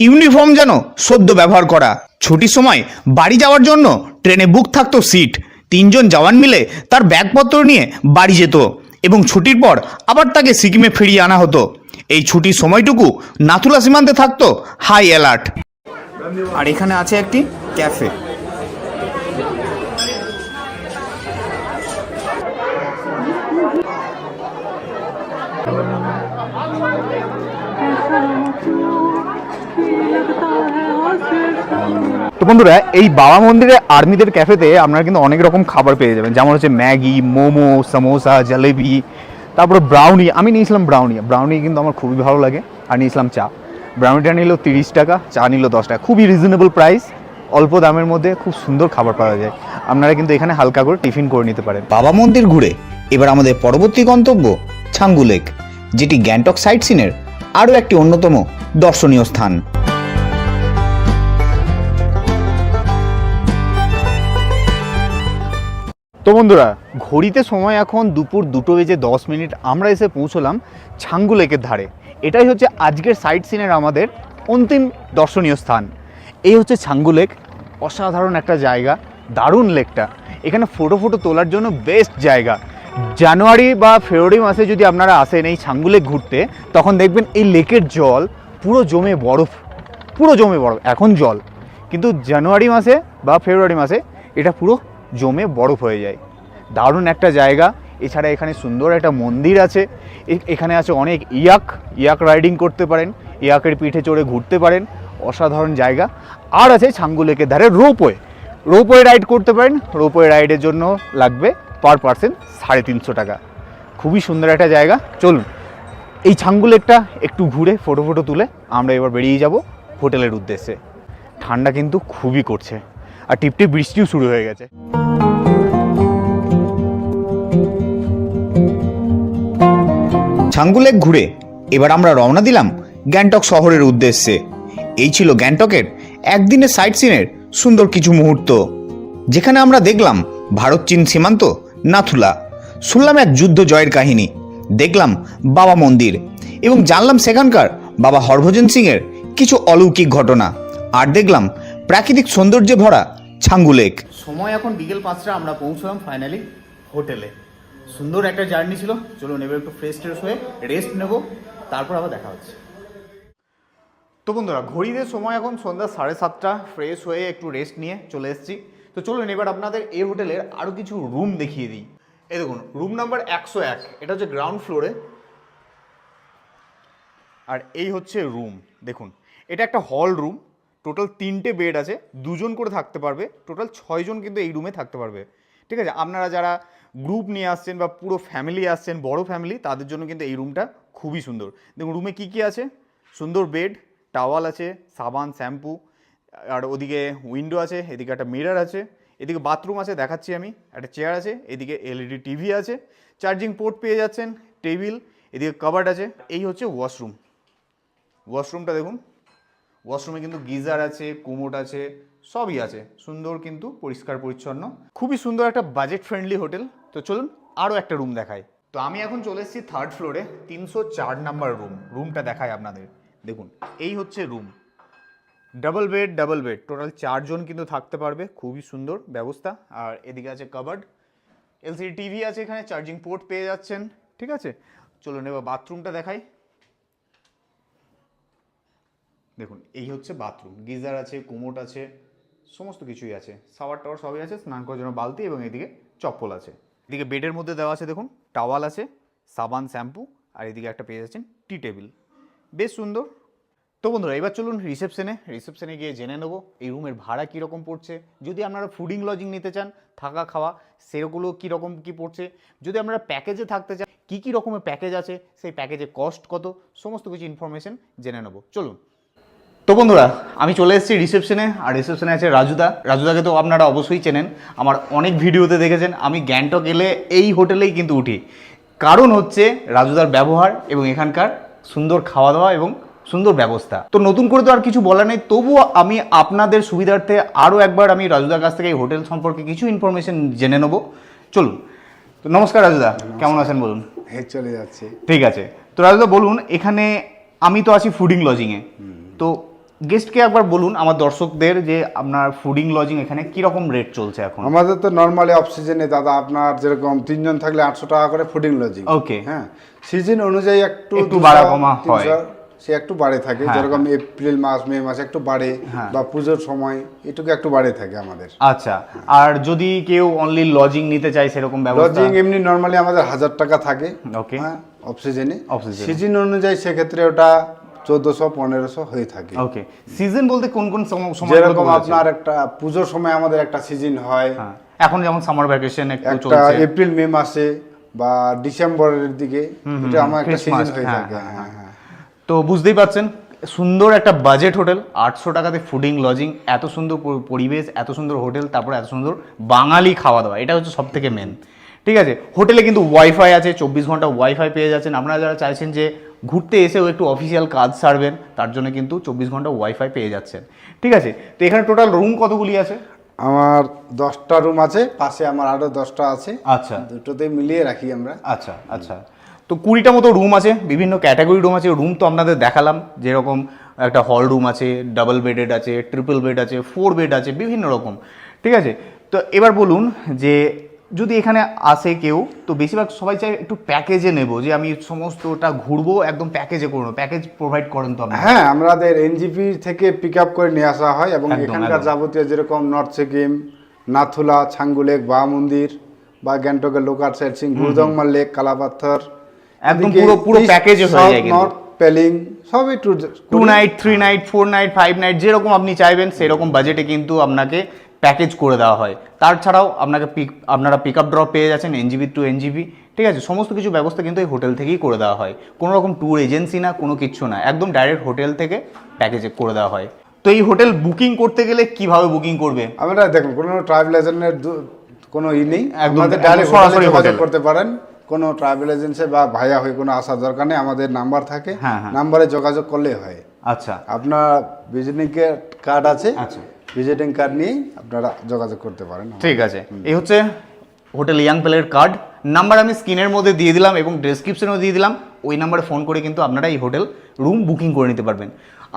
ইউনিফর্ম যেন সদ্য ব্যবহার করা। ছুটির সময় বাড়ি যাওয়ার জন্য ট্রেনে বুক থাকতো সিট। 3 জন জওয়ান মিলে তার ব্যাগপত্র নিয়ে বাড়ি যেত এবং ছুটির পর আবার তাকে সিকিমে ফিরিয়ে আনা হতো। এই ছুটির সময়টুকু নাথুলা সীমান্তে থাকতো হাই অ্যালার্ট। আর এখানে আছে একটি ক্যাফে। তো বন্ধুরা, এই বাবা মন্দিরে আর্মিদের ক্যাফেতে আপনারা কিন্তু অনেক রকম খাবার পেয়ে যাবেন, যেমন হচ্ছে ম্যাগি, মোমো, সামোসা, জলেবি, তারপরে ব্রাউনি। আমি নিয়েছিলাম ব্রাউনি কিন্তু আমার খুবই ভালো লাগে। আর নিয়েছিলাম চা। ব্রাউনিটা নিল 30 টাকা, চা নিল 10 টাকা। খুবই রিজনেবল প্রাইস, অল্প দামের মধ্যে খুব সুন্দর খাবার পাওয়া যায়। আপনারা কিন্তু এখানে হালকা করে টিফিন করে নিতে পারেন। বাবা মন্দির ঘুরে এবার আমাদের পরবর্তী গন্তব্য ছাঙ্গু লেক, যেটি গ্যাংটক সাইট সিনের আরও একটি অন্যতম দর্শনীয় স্থান। তো বন্ধুরা, ঘড়িতে সময় এখন দুপুর 2:10। আমরা এসে পৌঁছলাম ছাঙ্গু লেকের ধারে। এটাই হচ্ছে আজকের সাইট সিনের আমাদের অন্তিম দর্শনীয় স্থান। এই হচ্ছে ছাঙ্গু লেক, অসাধারণ একটা জায়গা, দারুণ লেকটা। এখানে ফটো তোলার জন্য বেস্ট জায়গা। জানুয়ারি বা ফেব্রুয়ারি মাসে যদি আপনারা আসেন এই ছাঙ্গু লেক ঘুরতে, তখন দেখবেন এই লেকের জল পুরো জমে বরফ। এখন জল, কিন্তু জানুয়ারি মাসে বা ফেব্রুয়ারি মাসে এটা পুরো জমে বরফ হয়ে যায়। দারুণ একটা জায়গা। এছাড়া এখানে সুন্দর একটা মন্দির আছে। এখানে আছে অনেক ইয়াক রাইডিং করতে পারেন, ইয়াকের পিঠে চড়ে ঘুরতে পারেন, অসাধারণ জায়গা। আর আছে ছাঙ্গু লেকের ধারে রোপওয়ে রাইড করতে পারেন। রোপওয়ে রাইডের জন্য লাগবে পার পার্সন 350 টাকা। খুবই সুন্দর একটা জায়গা। চলুন এই ছাঙ্গু লেকটা একটু ঘুরে ফটো তুলে আমরা এবার বেরিয়ে যাব হোটেলের উদ্দেশ্যে। ঠান্ডা কিন্তু খুবই করছে, আর টিপটিপ বৃষ্টিও শুরু হয়ে গেছে। ছাঙ্গু লেক ঘুরে এবার আমরা রওনা দিলাম গ্যাংটক শহরের উদ্দেশ্যে। এই ছিল গ্যাংটকের একদিনের সাইট সিনের সুন্দর কিছু মুহূর্ত, যেখানে আমরা দেখলাম ভারত চীন সীমান্ত নাথুলা, শুনলাম এক যুদ্ধ জয়ের কাহিনী, দেখলাম বাবা মন্দির এবং জানলাম সেখানকার বাবা হরভজন সিংয়ের কিছু অলৌকিক ঘটনা, আর দেখলাম প্রাকৃতিক সৌন্দর্যে ভরা ছাঙ্গু লেক। সময় এখন বিকেল 5টা। আমরা পৌঁছলাম ফাইনালি হোটেলে। সুন্দর একটা জার্নি ছিল। চলুন এবার একটু ফ্রেশ হয়ে রেস্ট নেব, তারপর আবার দেখা হচ্ছে। তো বন্ধুরা, ঘড়িতে সময় এখন সন্ধ্যা 7:30। ফ্রেশ হয়ে একটু রেস্ট নিয়ে চলে এসেছি। তো চলুন এবার আপনাদের এই হোটেলের আরও কিছু রুম দেখিয়ে দিই। এই দেখুন, রুম নাম্বার 101, এটা হচ্ছে গ্রাউন্ড ফ্লোরে। আর এই হচ্ছে রুম। দেখুন, এটা একটা হল রুম। টোটাল 3টে বেড আছে, 2জন করে থাকতে পারবে। টোটাল 6জন কিন্তু এই রুমে থাকতে পারবে। ঠিক আছে, আপনারা যারা গ্রুপ নিয়ে আসছেন বা পুরো ফ্যামিলি আসছেন, বড় ফ্যামিলি, তাদের জন্য কিন্তু এই রুমটা খুবই সুন্দর। দেখুন রুমে কি আছে, সুন্দর বেড, টাওয়াল আছে, সাবান, শ্যাম্পু, আর ওদিকে উইন্ডো আছে, এদিকে একটা মিরর আছে, এদিকে বাথরুম আছে, দেখাচ্ছি আমি, একটা চেয়ার আছে, এদিকে এলইডি টিভি আছে, চার্জিং পোর্ট পেয়ে যাচ্ছেন, টেবিল, এদিকে কাবার্ড আছে। এই হচ্ছে ওয়াশরুমটা দেখুন। ওয়াশরুমে কিন্তু গিজার আছে, কুমোট আছে, সবই আছে, সুন্দর কিন্তু পরিষ্কার পরিচ্ছন্ন। খুবই সুন্দর একটা বাজেট ফ্রেন্ডলি হোটেল। তো চলুন আরও একটা রুম দেখাই। তো আমি এখন চলে এসেছি 3rd ফ্লোরে, 304 নাম্বার রুমটা দেখাই আপনাদের। দেখুন এই হচ্ছে রুম, ডাবল বেড, টোটাল 4জন কিন্তু থাকতে পারবে। খুবই সুন্দর ব্যবস্থা। আর এদিকে আছে কাবার্ড, এলসিডি টিভি আছে, এখানে চার্জিং পোর্ট পেয়ে যাচ্ছেন। ঠিক আছে, চলুন এবার বাথরুমটা দেখাই। দেখুন এই হচ্ছে বাথরুম, গিজার আছে, কুমোট আছে, সমস্ত কিছুই আছে, শাওয়ার টাওয়ার সবই আছে, স্নান করার জন্য বালতি, এবং এদিকে চপ্পল আছে। এদিকে বেডের মধ্যে দেওয়া আছে দেখুন টাওয়াল আছে, সাবান, শ্যাম্পু, আর এদিকে একটা পেয়ে যাচ্ছেন টি টেবিল। বেশ সুন্দর। তো বন্ধুরা, এবার চলুন রিসেপশনে গিয়ে জেনে নেবো এই রুমের ভাড়া কীরকম পড়ছে। যদি আপনারা ফুডিং লজিং নিতে চান, থাকা খাওয়া, সেগুলো কীরকম কী পড়ছে। যদি আপনারা প্যাকেজে থাকতে চান, কী রকমের প্যাকেজ আছে, সেই প্যাকেজের কস্ট কত, সমস্ত কিছু ইনফরমেশন জেনে নেবো। চলুন। তো বন্ধুরা, আমি চলে এসেছি রিসেপশনে। আর রিসেপশনে আছে রাজুদাকে তো আপনারা অবশ্যই চেনেন, আমার অনেক ভিডিওতে দেখেছেন। আমি গ্যাংটক এলে এই হোটেলেই কিন্তু উঠি, কারণ হচ্ছে রাজুদার ব্যবহার এবং এখানকার সুন্দর খাওয়া দাওয়া এবং সুন্দর ব্যবস্থা। তো নতুন করে তো আর কিছু বলার নেই, তবুও আমি আপনাদের সুবিধার্থে আরও একবার আমি রাজুদার কাছ থেকে এই হোটেল সম্পর্কে কিছু ইনফরমেশন জেনে নেবো। চলুন। তো নমস্কার রাজুদা, কেমন আছেন বলুন? হ্যাঁ, চলে যাচ্ছে। ঠিক আছে, তো রাজুদা বলুন, এখানে আমি তো আছি ফুডিং লজিংয়ে, তো গেস্টকে একবার বলুন আমার দর্শকদের যে আপনার ফুডিং লজিং এখানে কীরকম রেট চলছে এখন। আমাদের তো নর্মালি অফ সিজনে দাদা আপনার যেরকম 3জন থাকলে 800 টাকা করে ফুডিং লজিং। ওকে। হ্যাঁ, সিজন অনুযায়ী একটু বাড়া কমা হয়, সে একটু বাড়ে থাকে। যেরকম এপ্রিল মাস, মে মাস একটু বাড়ে, বা পুজোর সময় এটুকু একটু বাড়ে থাকে আমাদের। আচ্ছা, আর যদি কেউ অনলি লজিং নিতে চায় সেরকম ব্যবস্থা? লজিং এমনি নর্মালি আমাদের 1000 টাকা থাকে। ওকে। হ্যাঁ, অফ সিজনে। সিজন অনুযায়ী সেক্ষেত্রে ওটা 1400-1500 হয়ে থাকে। ওকে, সিজন বলতে কোন কোন সময়? যেরকম আপনার একটা পুজোর সময় আমাদের একটা সিজন হয়, এখন যেমন সামার ভ্যাকেশন একটু একটা চলছে, এপ্রিল মে মাসে বা ডিসেম্বরের দিকে, এটা আমার একটা Christmas, সিজন হয়ে হ্যাঁ, থাকে। হ্যাঁ, হ্যাঁ। তো বুঝতেই পারছেন সুন্দর একটা বাজেট হোটেল, 800 টাকাতে ফুডিং লজিং, এত সুন্দর পরিবেশ, এত সুন্দর হোটেল, তারপরে এত সুন্দর বাঙালি খাওয়া দাওয়া, এটা হচ্ছে সব থেকে মেন। ঠিক আছে, হোটেলে কিন্তু ওয়াইফাই আছে, 24 ঘন্টা ওয়াইফাই পেয়ে যাচ্ছেন। আপনারা যারা চাইছেন যে ঘুরতে এসেও একটু অফিসিয়াল কাজ সারবেন, তার জন্য কিন্তু 24 ঘন্টা ওয়াইফাই পেয়ে যাচ্ছেন। ঠিক আছে, তো এখানে টোটাল রুম কতগুলি আছে? আমার 10টা রুম আছে, পাশে আমার আরো 10টা আছে। আচ্ছা, দুটোতে মিলিয়ে রাখি আমরা। আচ্ছা আচ্ছা, তো 20টা মতো রুম আছে, বিভিন্ন ক্যাটাগরি রুম আছে। রুম তো আপনাদের দেখালাম, যেরকম একটা হল রুম আছে, ডাবল বেডেড আছে, ট্রিপল বেড আছে, 4 বেড আছে, বিভিন্ন রকম। ঠিক আছে, তো এবার বলুন যে যদি এখানে আসে কেউ, তো বেশিরভাগ সবাই চাই একটু প্যাকেজে নেব, যে আমি সমস্তটা ঘুরবো, একদম প্যাকেজে করবো। প্যাকেজ প্রোভাইড করেন তো আপনারা? হ্যাঁ, আমাদের এনজিপি থেকে পিক আপ করে নিয়ে আসা হয়, এবং একদম, এখানকার একদম। যাবতীয় যেরকম নর্থ সিকিম, নাথুলা, ছাঙ্গুলেক, বা মন্দির, বা গ্যাংটকের local site Singh, গুরুদংমা lake, Kala Patthar, একদম পুরো প্যাকেজে হয়ে যায় কিন্তু। নর্থ পেলিং সবই tour 2 night, 3 night, 4 night, 5 night, যেরকম আপনি চাইবেন সেরকম বাজেটে কিন্তু আপনাকে প্যাকেজ করে দেওয়া হয়। তাছাড়াও আপনারা পিক আপ ড্রপ পেয়ে যাচ্ছেন এনজিবি টু এনজিবি। ঠিক আছে, সমস্ত কিছু ব্যবস্থা কিন্তু এই হোটেল থেকেই করে দেওয়া হয়, কোনো রকম ট্যুর এজেন্সি না, কোনো কিছু না, একদম ডাইরেক্ট হোটেল থেকে প্যাকেজে করে দেওয়া হয়। তো এই হোটেল বুকিং করতে গেলে কিভাবে বুকিং করবে? আমরা দেখুন, কোনো ট্রাভেল এজেন্টের কোনো নেই, একদম ডাইরেক্ট সরাসরি যোগাযোগ হোটেলে করতে পারেন। কোনো ট্রাভেল এজেন্সি বা ভাইয়া হয়ে কোনো আসার দরকার নেই, আমাদের নাম্বার থাকে, হ্যাঁ, হ্যাঁ। নাম্বারে যোগাযোগ করলেই হয়। আচ্ছা আপনার ভিজিটিং কার্ড আছে, আচ্ছা, ভিজিটিং কার্ড নিয়ে আপনারা যোগাযোগ করতে পারেন। ঠিক আছে, এই হচ্ছে হোটেল ইয়াং প্যালের কার্ড। নাম্বার আমি স্ক্রিনের মধ্যে দিয়ে দিলাম এবং ডেসক্রিপশনেও দিয়ে দিলাম, ওই নাম্বারে ফোন করে কিন্তু আপনারা এই হোটেল রুম বুকিং করে নিতে পারবেন।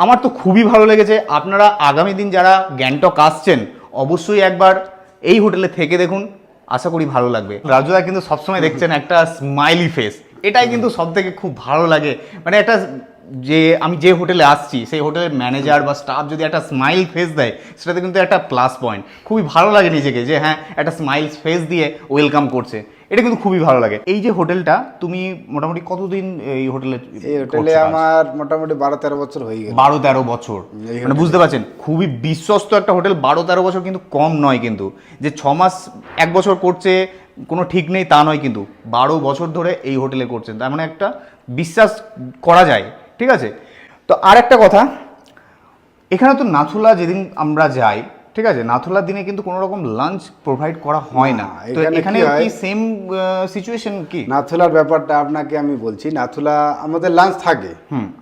আমার তো খুবই ভালো লেগেছে। আপনারা আগামী দিন যারা গ্যাংটক আসছেন, অবশ্যই একবার এই হোটেলে থেকে দেখুন, আশা করি ভালো লাগবে। রাজুদা কিন্তু সবসময় দেখছেন একটা স্মাইলি ফেস, এটাই কিন্তু সব থেকে খুব ভালো লাগে। মানে একটা যে আমি যে হোটেলে আসছি সেই হোটেলের ম্যানেজার বা স্টাফ যদি একটা স্মাইল ফেস দেয়, সেটাতে কিন্তু একটা প্লাস পয়েন্ট। খুবই ভালো লাগে নিজেকে যে হ্যাঁ, একটা স্মাইল ফেস দিয়ে ওয়েলকাম করছে, এটা কিন্তু খুবই ভালো লাগে। এই যে হোটেলটা, তুমি মোটামুটি কতদিন এই হোটেলে? এই হোটেলে আমার মোটামুটি 12-13 বছর হয়ে গেল। 12-13 বছর, মানে বুঝতে পারছেন খুবই বিশ্বস্ত একটা হোটেল। 12-13 বছর কিন্তু কম নয়, কিন্তু যে 6 মাস 1 বছর করছে কোনো ঠিক নেই তা নয়, কিন্তু 12 বছর ধরে এই হোটেলে করছেন, তার মানে একটা বিশ্বাস করা যায়। ঠিক আছে, তো আর একটা কথা, এখানে তো নাথুলা যেদিন আমরা যাই, ঠিক আছে, নাথুলার দিনে কিন্তু কোনো রকম লাঞ্চ প্রোভাইড করা হয় না। তো এখানে কি সেম সিচুয়েশন কি? নাথুলার ব্যাপারটা আপনাকে আমি বলছি, নাথুলা আমাদের লাঞ্চ থাকে।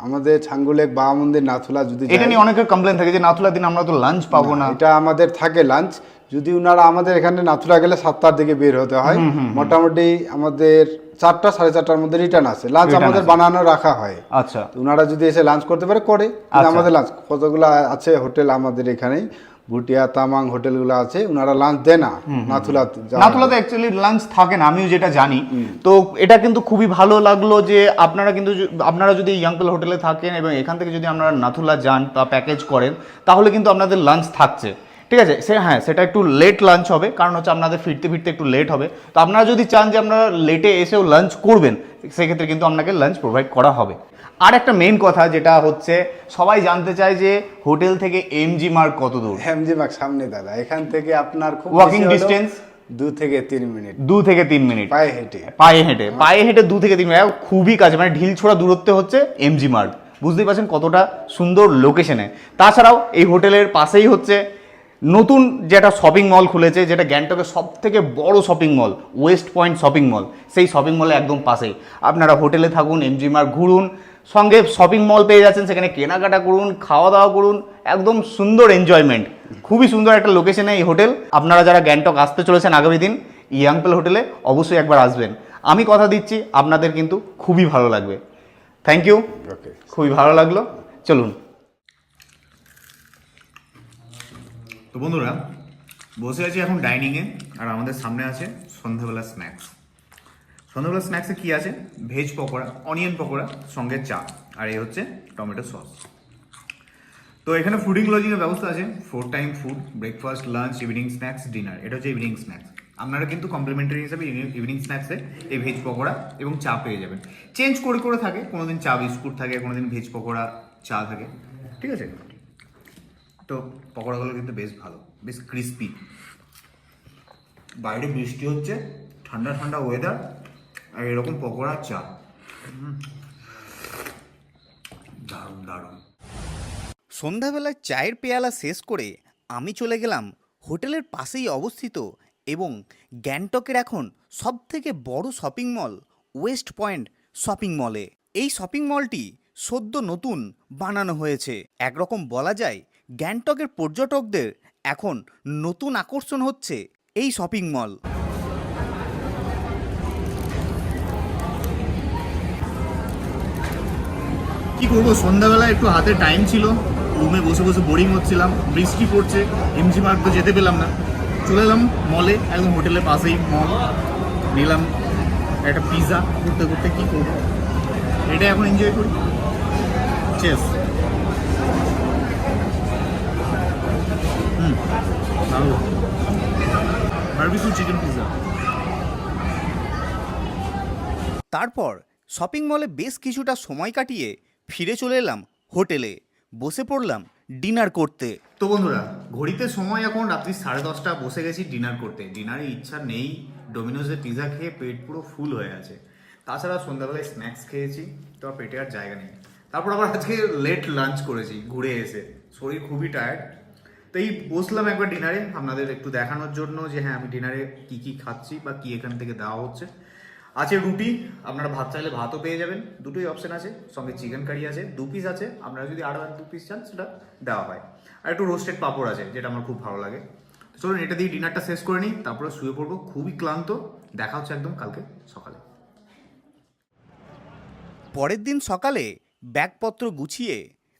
আমাদের ছাঙ্গুলেক, বা মন্দির, নাথুলা যদি এটা নিয়ে অনেকের কমপ্লেন থাকে যে নাথুলার দিন আমরা তো লাঞ্চ পাবো না। এটা আমাদের থাকে লাঞ্চ। যদি উনারা আমাদের এখানে নাথুলা গেলে 7টার দিকে বের হতে হয়, মোটামুটি আমাদের 4টা 4:30টার মধ্যে রিটার্ন আসে। লাঞ্চ আমাদের বানানো রাখা হয়। আচ্ছা, ওনারা যদি এসে লাঞ্চ করতে পারে করে, আমাদের লাঞ্চ কতগুলো আছে হোটেল আমাদের এখানেই, ভুটিয়া, তামাং হোটেলগুলো আছে, ওনারা লাঞ্চ দেয় না। নাথুলাতে অ্যাকচুয়ালি লাঞ্চ থাকে না, আমিও যেটা জানি। তো এটা কিন্তু খুবই ভালো লাগলো যে আপনারা যদি ইয়াংপেল হোটেলে থাকেন এবং এখান থেকে যদি আপনারা নাথুলা যান বা প্যাকেজ করেন, তাহলে কিন্তু আপনাদের লাঞ্চ থাকছে। ঠিক আছে, হ্যাঁ, সেটা একটু লেট লাঞ্চ হবে, কারণ হচ্ছে আপনাদের ফিরতে ফিরতে একটু লেট হবে। তো আপনারা যদি চান যে আপনারা লেটে এসেও লাঞ্চ করবেন, সেক্ষেত্রে কিন্তু আপনাকে লাঞ্চ প্রোভাইড করা হবে। আর একটা মেইন কথা যেটা হচ্ছে, সবাই জানতে চায় যে হোটেল থেকে এমজি মার্গ কত দূর? এমজি মার্গ সামনে দাদা, এখান থেকে আপনার খুব ওয়াকিং ডিস্টেন্স 2 থেকে 3 মিনিট। 2 থেকে 3 মিনিট পায়ে হেঁটে 2 থেকে 3 মিনিট, খুবই কাছে, মানে ঢিল ছোড়া দূরত্বে হচ্ছে এমজি মার্গ। বুঝতেই পারছেন কতটা সুন্দর লোকেশনে। তাছাড়াও এই হোটেলের পাশেই হচ্ছে নতুন যেটা শপিং মল খুলেছে, যেটা গ্যাংটকের সব থেকে বড় shopping mall, West point shopping mall. সেই শপিং মলে একদম পাশেই আপনারা হোটেলে থাকুন, এমজি মার্গ ঘুরুন, সঙ্গে শপিং মল পেয়ে যাচ্ছেন, সেখানে কেনাকাটা করুন, খাওয়া দাওয়া করুন, একদম সুন্দর এনজয়মেন্ট। খুবই সুন্দর একটা লোকেশনে এই হোটেল। আপনারা যারা গ্যাংটক আসতে চলেছেন আগামী দিন, ইয়াংপেল হোটেলে অবশ্যই একবার আসবেন। আমি কথা দিচ্ছি আপনাদের কিন্তু খুবই ভালো লাগবে। থ্যাংক ইউ, খুবই ভালো লাগলো। চলুন। তো বন্ধুরা, বসে আছি এখন ডাইনিংয়ে, আর আমাদের সামনে আছে সন্ধ্যাবেলা স্ন্যাক্স। সন্ধ্যাবেলা স্ন্যাক্সে কি আছে? ভেজ পকোড়া, অনিয়ন পকোড়া, সঙ্গে চা, আর এই হচ্ছে টমেটো সস। তো এখানে ফুডিং লজিংয়ের ব্যবস্থা আছে, 4 time food, breakfast, lunch, evening snacks, dinner. এটা হচ্ছে ইভিনিং স্ন্যাক্স। আপনারা কিন্তু কমপ্লিমেন্টারি হিসাবে ইভিনিং স্ন্যাক্সে এই ভেজ পকোড়া এবং চা পেয়ে যাবেন। চেঞ্জ করে করে থাকে, কোনোদিন চা বিস্কুট থাকে, কোনোদিন ভেজ পকোড়া চা থাকে, ঠিক আছে। তো পকোড়াগুলো কিন্তু বেশ ভালো, বেশ ক্রিস্পি। বাইরে বৃষ্টি হচ্ছে, ঠান্ডা ঠান্ডা ওয়েদার, আর এরকম পকোড়া চা, দারুণ দারুণ। সন্ধ্যাবেলায় চায়ের পেয়ালা শেষ করে আমি চলে গেলাম হোটেলের পাশেই অবস্থিত এবং গ্যাংটকের এখন সবথেকে বড় shopping mall West point shopping মলে। এই শপিং মলটি সদ্য নতুন বানানো হয়েছে। একরকম বলা যায় গ্যাংটকের পর্যটকদের এখন নতুন আকর্ষণ হচ্ছে এই শপিং মল। কি করবো, সন্ধ্যাবেলায় একটু হাতে টাইম ছিল, রুমে বসে বসে বোরিং হচ্ছিলাম, বৃষ্টি পড়ছে, এমজি মার্গ তো যেতে পেলাম না, চলে এলাম মলে, একদম হোটেলের পাশেই মল। নিলাম একটা পিৎজা, ঘুরতে ঘুরতে কী করবো, এটা এখন এনজয় করি। চেস। ভালো, বারবিকিউ চিকেন পিৎজা। তারপর শপিং মলে বেশ কিছুটা সময় কাটিয়ে ফিরে চলে এলাম হোটেলে, বসে পড়লাম ডিনার করতে। তো বন্ধুরা, ঘড়িতে সময় এখন রাত্রি 10:30, বসে গেছি ডিনার করতে। ডিনারের ইচ্ছা নেই, ডোমিনোজের পিৎজা খেয়ে পেট পুরো ফুল হয়ে আছে। তাছাড়া সন্ধ্যাবেলায় স্ন্যাক্স খেয়েছি, তো আর পেটে আর জায়গা নেই। তারপর আবার আজকে লেট লাঞ্চ করেছি ঘুরে এসে, শরীর খুবই টায়ার্ড। তো এই বসলাম একবার ডিনারে, আপনাদের একটু দেখানোর জন্য যে হ্যাঁ আমি ডিনারে কী কী খাচ্ছি বা কী এখান থেকে দেওয়া হচ্ছে। আছে রুটি, আপনারা ভাত চাইলে ভাতও পেয়ে যাবেন, দুটোই অপশন আছে। সঙ্গে চিকেন কারি আছে, 2 পিস আছে, আপনারা যদি আরও 2 পিস চান সেটা দেওয়া হয়। আর একটু রোস্টেড পাঁপড় আছে, যেটা আমার খুব ভালো লাগে। তো চলুন এটা দিয়ে ডিনারটা শেষ করে নিই, তারপরে শুয়ে পড়বো, খুবই ক্লান্ত। দেখা হচ্ছে একদম কালকে সকালে। পরের দিন সকালে ব্যাগপত্র গুছিয়ে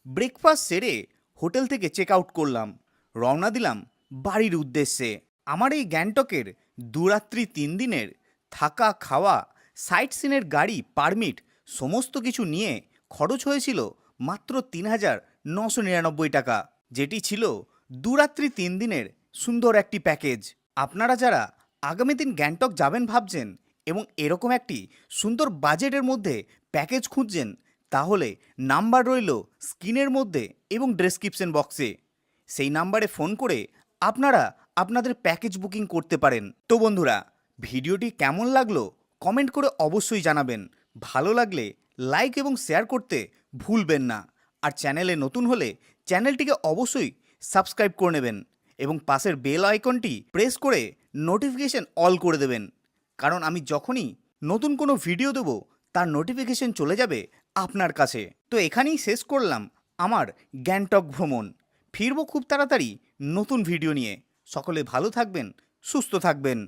ব্রেকফাস্ট সেরে হোটেল থেকে চেক আউট করলাম, রওনা দিলাম বাড়ির উদ্দেশ্যে। আমার এই গ্যাংটকের 2 রাত্রি 3 দিনের থাকা খাওয়া সাইট সিনের গাড়ি পারমিট সমস্ত কিছু নিয়ে খরচ হয়েছিল মাত্র 3,999 টাকা, যেটি ছিল 2 রাত্রি 3 দিনের সুন্দর একটি প্যাকেজ। আপনারা যারা আগামী দিন গ্যাংটক যাবেন ভাবছেন এবং এরকম একটি সুন্দর বাজেটের মধ্যে প্যাকেজ খুঁজছেন, তাহলে নাম্বার রইল স্ক্রিনের মধ্যে এবং ডেসক্রিপশন বক্সে। সেই নাম্বারে ফোন করে আপনারা আপনাদের প্যাকেজ বুকিং করতে পারেন। তো বন্ধুরা, ভিডিওটি কেমন লাগলো কমেন্ট করে অবশ্যই জানাবেন। ভালো লাগলে লাইক এবং শেয়ার করতে ভুলবেন না। আর চ্যানেলে নতুন হলে চ্যানেলটিকে অবশ্যই সাবস্ক্রাইব করে নেবেন এবং পাশের বেল আইকনটি প্রেস করে নোটিফিকেশন অল করে দেবেন, কারণ আমি যখনই নতুন কোনো ভিডিও দেবো তার নোটিফিকেশন চলে যাবে আপনার কাছে। তো এখানেই শেষ করলাম আমার গ্যাংটক ভ্রমণ। ফিরবো খুব তাড়াতাড়ি নতুন ভিডিও নিয়ে। সকলে ভালো থাকবেন, সুস্থ থাকবেন।